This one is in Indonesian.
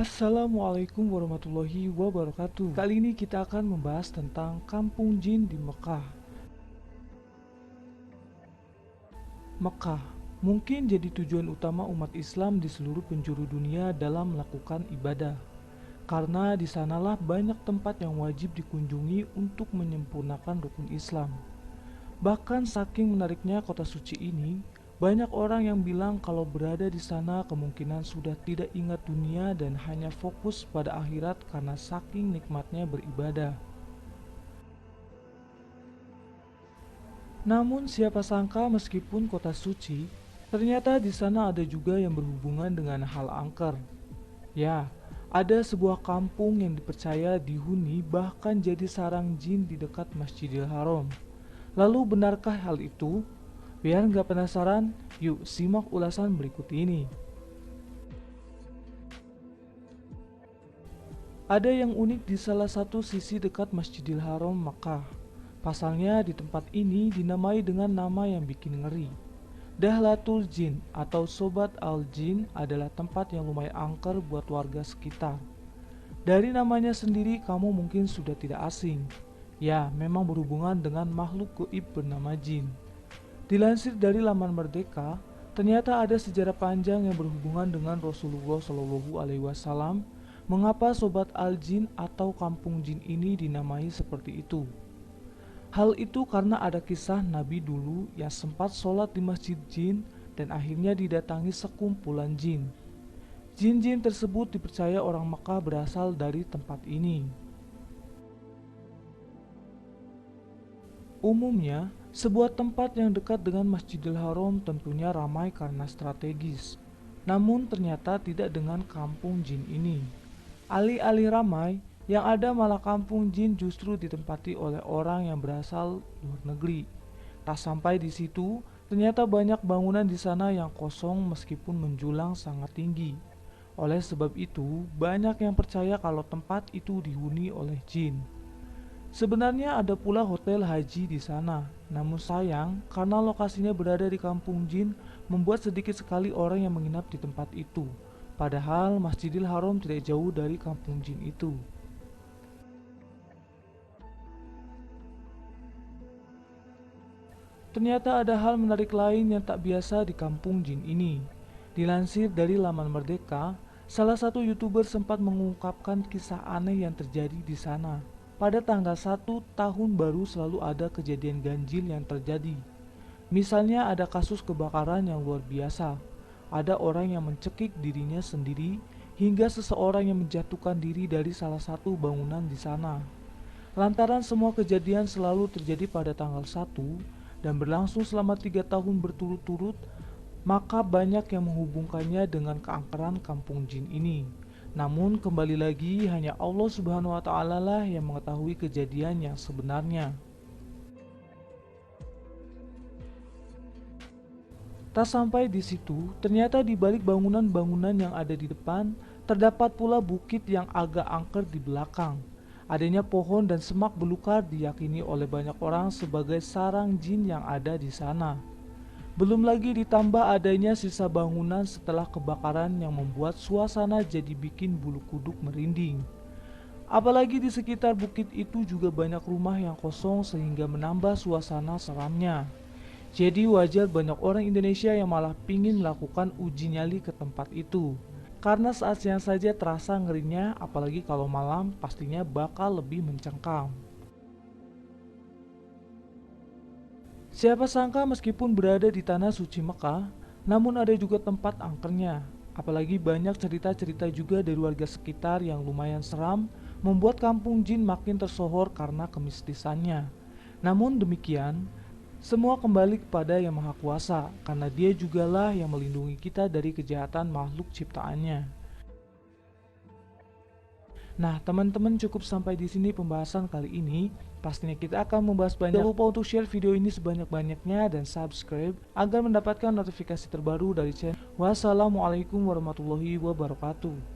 Assalamualaikum warahmatullahi wabarakatuh. Kali ini kita akan membahas tentang kampung jin di Mekah. Mekah mungkin jadi tujuan utama umat Islam di seluruh penjuru dunia dalam melakukan ibadah. Karena di sanalah banyak tempat yang wajib dikunjungi untuk menyempurnakan rukun Islam. Bahkan saking menariknya kota suci ini, banyak orang yang bilang kalau berada di sana kemungkinan sudah tidak ingat dunia dan hanya fokus pada akhirat karena saking nikmatnya beribadah. Namun siapa sangka meskipun kota suci, ternyata di sana ada juga yang berhubungan dengan hal angker. Ya, ada sebuah kampung yang dipercaya dihuni bahkan jadi sarang jin di dekat Masjidil Haram. Lalu benarkah hal itu? Biar nggak penasaran, yuk simak ulasan berikut ini. Ada yang unik di salah satu sisi dekat Masjidil Haram Makkah. Pasalnya di tempat ini dinamai dengan nama yang bikin ngeri. Dahlatul Jin atau Sobat Al-Jin adalah tempat yang lumayan angker buat warga sekitar. Dari namanya sendiri kamu mungkin sudah tidak asing. Ya, memang berhubungan dengan makhluk gaib bernama jin. Dilansir dari laman Merdeka, ternyata ada sejarah panjang yang berhubungan dengan Rasulullah Shallallahu Alaihi Wasallam. Mengapa Sobat Al-Jin atau Kampung Jin ini dinamai seperti itu? Hal itu karena ada kisah Nabi dulu yang sempat sholat di masjid jin dan akhirnya didatangi sekumpulan jin. Jin-jin tersebut dipercaya orang Mekah berasal dari tempat ini. Umumnya, sebuah tempat yang dekat dengan Masjidil Haram tentunya ramai karena strategis. Namun ternyata tidak dengan kampung jin ini. Alih-alih ramai, yang ada malah kampung jin justru ditempati oleh orang yang berasal luar negeri. Tak sampai di situ, ternyata banyak bangunan di sana yang kosong meskipun menjulang sangat tinggi. Oleh sebab itu, banyak yang percaya kalau tempat itu dihuni oleh jin. Sebenarnya ada pula hotel haji di sana, namun sayang karena lokasinya berada di kampung jin membuat sedikit sekali orang yang menginap di tempat itu. Padahal Masjidil Haram tidak jauh dari kampung jin itu. Ternyata ada hal menarik lain yang tak biasa di kampung jin ini. Dilansir dari laman Merdeka, salah satu YouTuber sempat mengungkapkan kisah aneh yang terjadi di sana. Pada tanggal 1 tahun baru selalu ada kejadian ganjil yang terjadi. Misalnya ada kasus kebakaran yang luar biasa. Ada orang yang mencekik dirinya sendiri hingga seseorang yang menjatuhkan diri dari salah satu bangunan di sana. Lantaran semua kejadian selalu terjadi pada tanggal 1 dan berlangsung selama 3 tahun berturut-turut, maka banyak yang menghubungkannya dengan keangkeran kampung jin ini. Namun kembali lagi hanya Allah Subhanahu wa Ta'ala lah yang mengetahui kejadian yang sebenarnya. Tak sampai di situ, ternyata di balik bangunan-bangunan yang ada di depan, terdapat pula bukit yang agak angker di belakang. Adanya pohon dan semak belukar diyakini oleh banyak orang sebagai sarang jin yang ada di sana. Belum lagi ditambah adanya sisa bangunan setelah kebakaran yang membuat suasana jadi bikin bulu kuduk merinding. Apalagi di sekitar bukit itu juga banyak rumah yang kosong sehingga menambah suasana seramnya. Jadi wajar banyak orang Indonesia yang malah pingin melakukan uji nyali ke tempat itu. Karena saat siang saja terasa ngerinya, apalagi kalau malam pastinya bakal lebih mencengkam. Siapa sangka meskipun berada di tanah suci Mekah, namun ada juga tempat angkernya. Apalagi banyak cerita-cerita juga dari warga sekitar yang lumayan seram, membuat kampung jin makin tersohor karena kemistisannya. Namun demikian, semua kembali kepada Yang Maha Kuasa, karena Dia jugalah yang melindungi kita dari kejahatan makhluk ciptaannya. Nah, teman-teman, cukup sampai di sini pembahasan kali ini. Pastinya kita akan membahas banyak. Jangan lupa untuk share video ini sebanyak-banyaknya dan subscribe agar mendapatkan notifikasi terbaru dari channel. Wassalamualaikum warahmatullahi wabarakatuh.